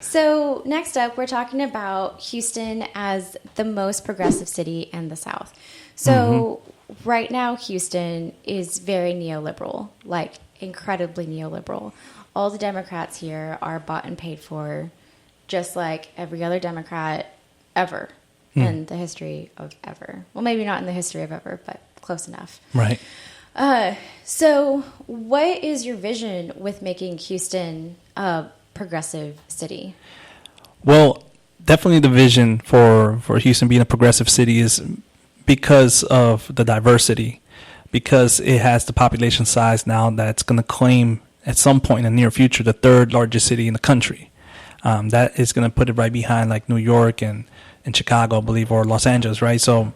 So next up, we're talking about Houston as the most progressive city in the South. So right now, Houston is very neoliberal, like incredibly neoliberal. All the Democrats here are bought and paid for, just like every other Democrat ever in the history of ever. Well, maybe not in the history of ever, but close enough. Right. So what is your vision with making Houston a progressive city? Well, definitely the vision for Houston being a progressive city is because of the diversity, because it has the population size now that's going to claim at some point in the near future the third largest city in the country. That is going to put it right behind like New York and Chicago, I believe, or Los Angeles, right? So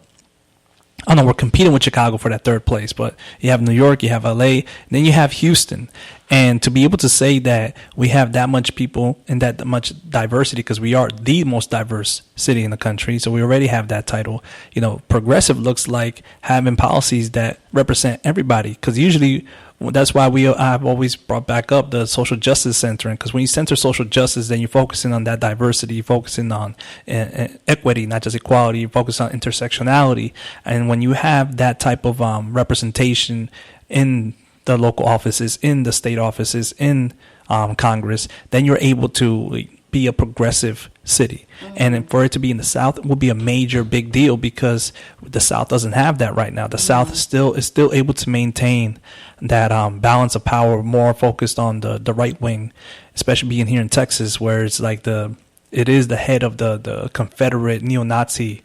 I know we're competing with Chicago for that third place, but you have New York, you have LA, and then you have Houston. And to be able to say that we have that much people and that much diversity, because we are the most diverse city in the country, so we already have that title. You know, progressive looks like having policies that represent everybody, because usually that's why I've always brought back up the social justice centering, because when you center social justice, then you're focusing on that diversity, you're focusing on equity, not just equality, you focus on intersectionality. And when you have that type of representation in the local offices, in the state offices, in Congress, then you're able to be a progressive city. And for it to be in the South, it will be a major big deal, because the South doesn't have that right now. The South is still able to maintain that balance of power, more focused on the right wing, especially being here in Texas, where it's like it is the head of the Confederate neo-Nazi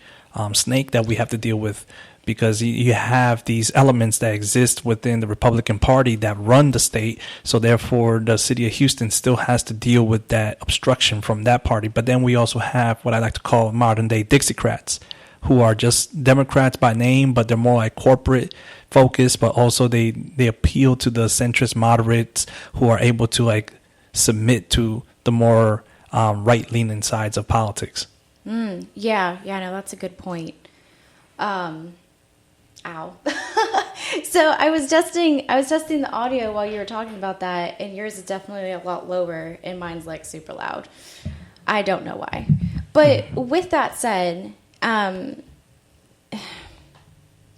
snake that we have to deal with, because you have these elements that exist within the Republican Party that run the state. So therefore, the city of Houston still has to deal with that obstruction from that party. But then we also have what I like to call modern day Dixiecrats, who are just Democrats by name, but they're more like corporate focused, but also they appeal to the centrist moderates who are able to like submit to the more right-leaning sides of politics. Yeah, no, that's a good point. Ow. So I was testing the audio while you were talking about that, and yours is definitely a lot lower, and mine's like super loud. I don't know why. But with that said,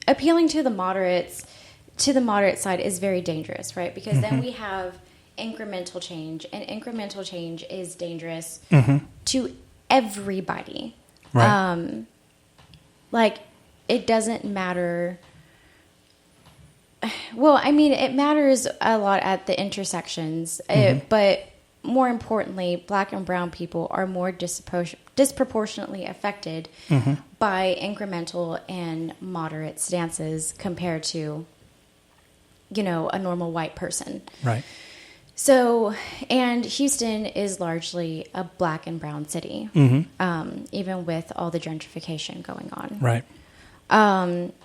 appealing to the moderate side is very dangerous, right? Because then we have incremental change, and incremental change is dangerous to everybody. Right. Like, it doesn't matter. Well, I mean, it matters a lot at the intersections, but more importantly, Black and brown people are more disproportionately affected by incremental and moderate stances compared to, a normal white person. Right. So, and Houston is largely a Black and brown city, even with all the gentrification going on. Right.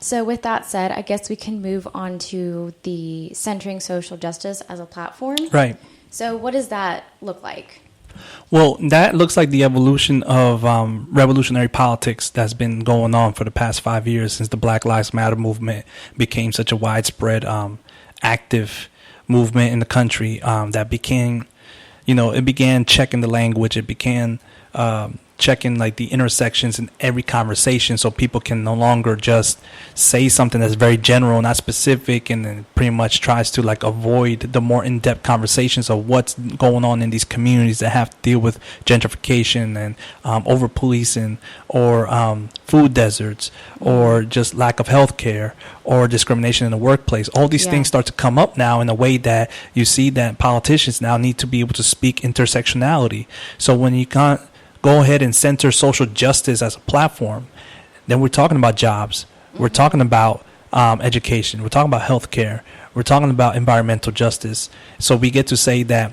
So with that said, I guess we can move on to the centering social justice as a platform. Right. So what does that look like? Well, that looks like the evolution of revolutionary politics that's been going on for the past 5 years since the Black Lives Matter movement became such a widespread, active movement in the country, that became, it began checking the language. It began checking like the intersections in every conversation, so people can no longer just say something that's very general, not specific, and then pretty much tries to like avoid the more in-depth conversations of what's going on in these communities that have to deal with gentrification and over policing, or food deserts, or just lack of health care, or discrimination in the workplace. All these things start to come up now in a way that you see that politicians now need to be able to speak intersectionality. So when you can't go ahead and center social justice as a platform, then we're talking about jobs. We're talking about education. We're talking about healthcare. We're talking about environmental justice. So we get to say that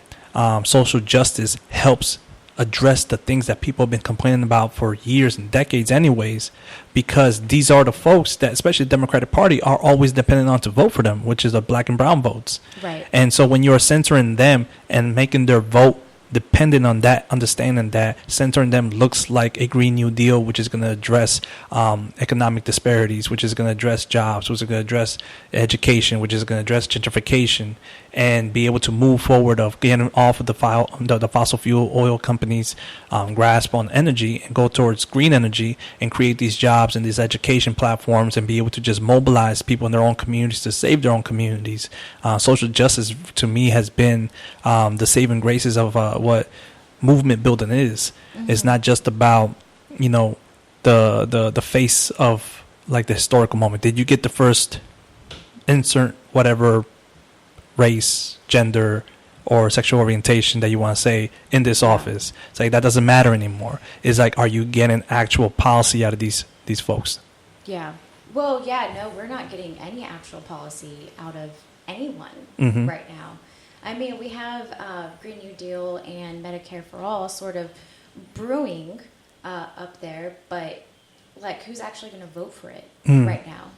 social justice helps address the things that people have been complaining about for years and decades anyways, because these are the folks that, especially the Democratic Party, are always dependent on to vote for them, which is the Black and brown votes. Right. And so when you're centering them and making their vote dependent on that, understanding that centering them looks like a Green New Deal, which is going to address economic disparities, which is going to address jobs, which is going to address education, which is going to address gentrification, and be able to move forward of getting off of the fossil fuel oil companies' grasp on energy and go towards green energy and create these jobs and these education platforms and be able to just mobilize people in their own communities to save their own communities. Social justice, to me, has been the saving graces of what movement building is. It's not just about, the face of like the historical moment. Did you get the first insert whatever race, gender, or sexual orientation that you want to say in this office? It's like that doesn't matter anymore. It's like, are you getting actual policy out of these folks? Yeah. Well, yeah, no, we're not getting any actual policy out of anyone right now. I mean, we have Green New Deal and Medicare for All sort of brewing up there, but like, who's actually going to vote for it right now?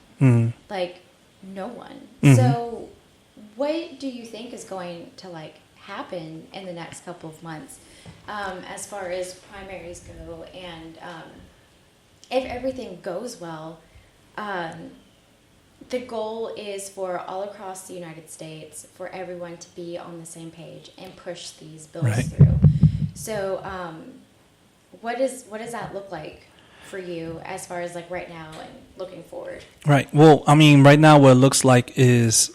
Like, no one. So what do you think is going to like happen in the next couple of months as far as primaries go? And if everything goes well, the goal is for all across the United States for everyone to be on the same page and push these bills through. So what does that look like for you as far as like right now and looking forward? Right. Well, I mean, right now what it looks like is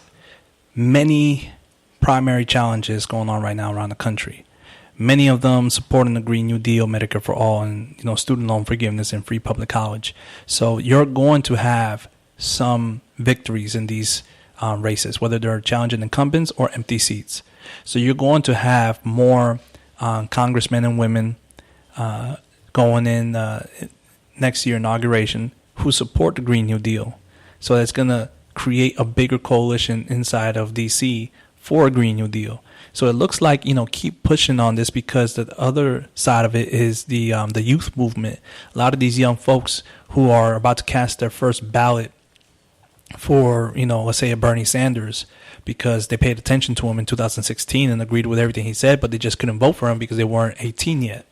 many primary challenges going on right now around the country. Many of them supporting the Green New Deal, Medicare for All, and student loan forgiveness and free public college. So you're going to have some victories in these races, whether they're challenging incumbents or empty seats. So you're going to have more congressmen and women going in next year inauguration who support the Green New Deal. So that's going to create a bigger coalition inside of D.C. for a Green New Deal. So it looks like, keep pushing on this, because the other side of it is the youth movement. A lot of these young folks who are about to cast their first ballot for, let's say a Bernie Sanders, because they paid attention to him in 2016 and agreed with everything he said, but they just couldn't vote for him because they weren't 18 yet.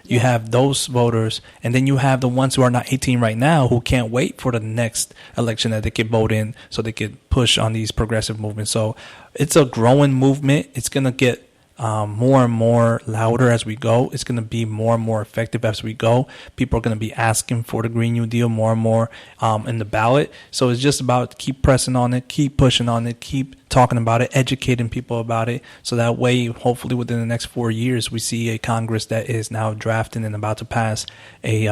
You have those voters, and then you have the ones who are not 18 right now who can't wait for the next election that they can vote in so they can push on these progressive movements. So it's a growing movement. It's going to get more and more louder as we go. It's going to be more and more effective as we go. People are going to be asking for the Green New Deal more and more in the ballot. So it's just about keep pressing on it, keep pushing on it, keep talking about it, educating people about it. So that way, hopefully within the next 4 years, we see a Congress that is now drafting and about to pass a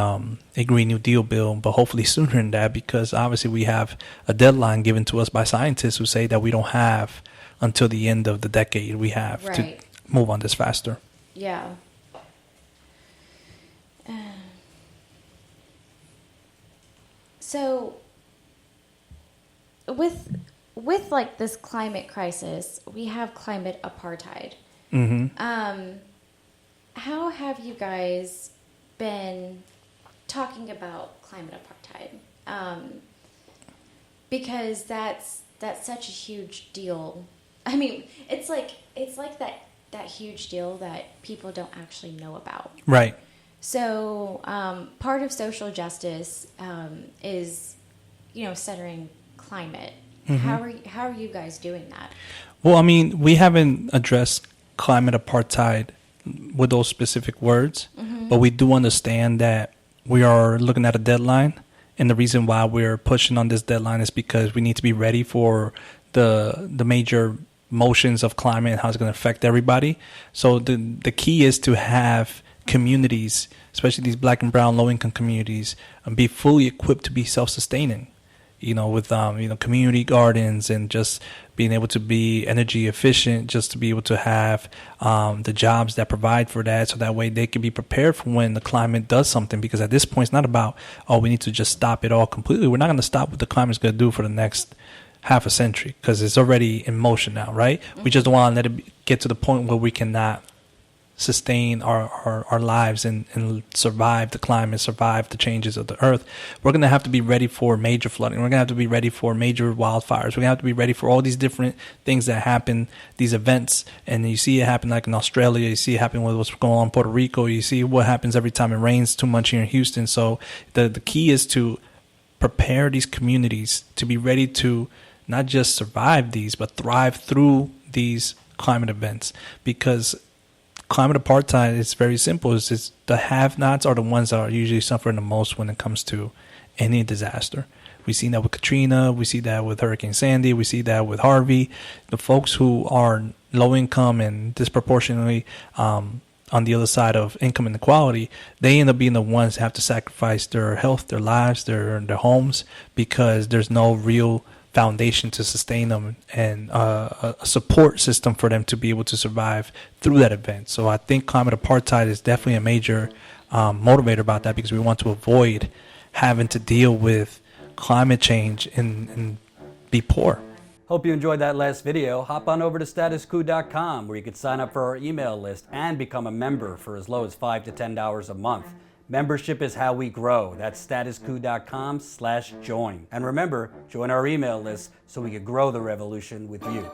Green New Deal bill, but hopefully sooner than that, because obviously we have a deadline given to us by scientists who say that we don't have until the end of the decade. We have to move on this faster. Yeah. So with like this climate crisis, we have climate apartheid. How have you guys been talking about climate apartheid? Because that's such a huge deal. I mean, it's like that huge deal that people don't actually know about. Right. So part of social justice is, centering climate. How are you guys doing that? Well, I mean, we haven't addressed climate apartheid with those specific words, but we do understand that we are looking at a deadline, and the reason why we're pushing on this deadline is because we need to be ready for the major motions of climate and how it's going to affect everybody. So the key is to have communities, especially these Black and brown low-income communities, be fully equipped to be self-sustaining, with community gardens and just being able to be energy efficient, just to be able to have the jobs that provide for that, so that way they can be prepared for when the climate does something. Because at this point, it's not about, we need to just stop it all completely. We're not going to stop what the climate's going to do for the next half a century, because it's already in motion now, right? We just don't want to let it get to the point where we cannot sustain our lives and survive the climate, survive the changes of the earth, we're going to have to be ready for major flooding. We're going to have to be ready for major wildfires. We're going to have to be ready for all these different things that happen, these events. And you see it happen like in Australia. You see it happen with what's going on in Puerto Rico. You see what happens every time it rains too much here in Houston. So the key is to prepare these communities to be ready to not just survive these, but thrive through these climate events. Because climate apartheid is very simple. It's the have-nots are the ones that are usually suffering the most when it comes to any disaster. We've seen that with Katrina. We see that with Hurricane Sandy. We see that with Harvey. The folks who are low income and disproportionately on the other side of income inequality, they end up being the ones that have to sacrifice their health, their lives, their homes, because there's no real foundation to sustain them and a support system for them to be able to survive through that event. So I think climate apartheid is definitely a major motivator about that, because we want to avoid having to deal with climate change and be poor. Hope you enjoyed that last video. Hop on over to statuscoup.com where you can sign up for our email list and become a member for as low as $5 to $10 a month. Membership is how we grow. That's statuscoup.com/join. And remember, join our email list so we can grow the revolution with you.